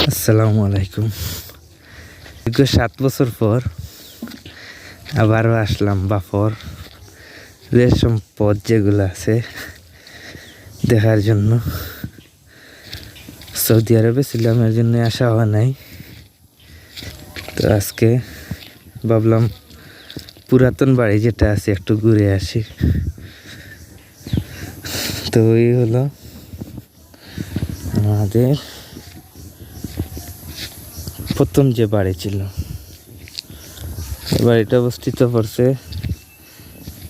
আসসালামু আলাইকুম। দীর্ঘ 7 বছর পর আবারও আসলাম বাফর রেশম পথ যেগুলো আছে দেখার জন্য। সৌদি আরবে ছিলাম, এর জন্য আসা হওয়া নাই। তো আজকে ভাবলাম পুরাতন বাড়ি যেটা আছে একটু ঘুরে আসি। তো এই হলো আমাদের প্রথম যে বাড়ি ছিল। বাড়িটা অবস্থিত পড়ছে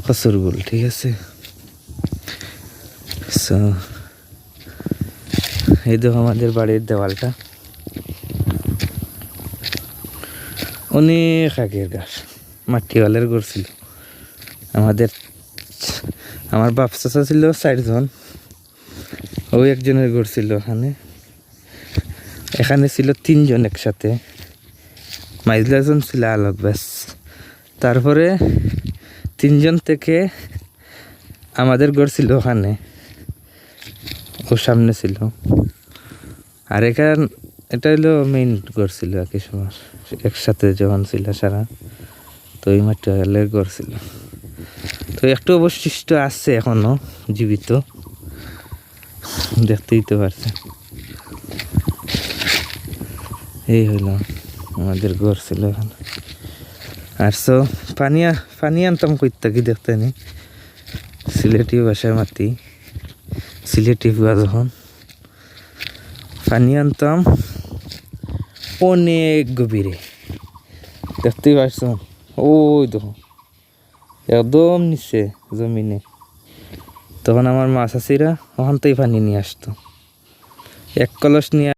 ফসরগুল, ঠিক আছে। সো এই দেখো আমাদের বাড়ির দেওয়ালটা অনেক আগের গাছ, মাটিওয়ালের ঘর ছিল। আমার বাপ চাচা ছিল 4 জন, ওই একজনের ঘর ছিল এখানে ছিল 3 জন একসাথে, মাইজলাজন ছিল আলোক ব্যাস। তারপরে 3 জন থেকে আমাদের ঘর ছিল ওখানে, ও সামনে ছিল। আর এটা হলো মেইন ঘর ছিল একই সময় একসাথে যখন ছিল সারা। তো ওই মাটিওয়ালের ঘর ছিল। তো একটু অবশিষ্ট আছে এখনো জীবিত, দেখতেই তো পারছেন। এই হইল আমাদের ঘর ছিল এখানে। আর পানি আনতাম কইতা কি দেখতে নি, সিলেটি ভাষায় মাতি সিলেটি বুয়া যখন পানি আনতাম অনেক গভীরে, দেখতেই পারছ। ওই দেখো একদম নিচে জমিনে। তখন আমার মা চাষিরা ওখান থেকে পানি নিয়ে আসতো, 1 কলস নিয়ে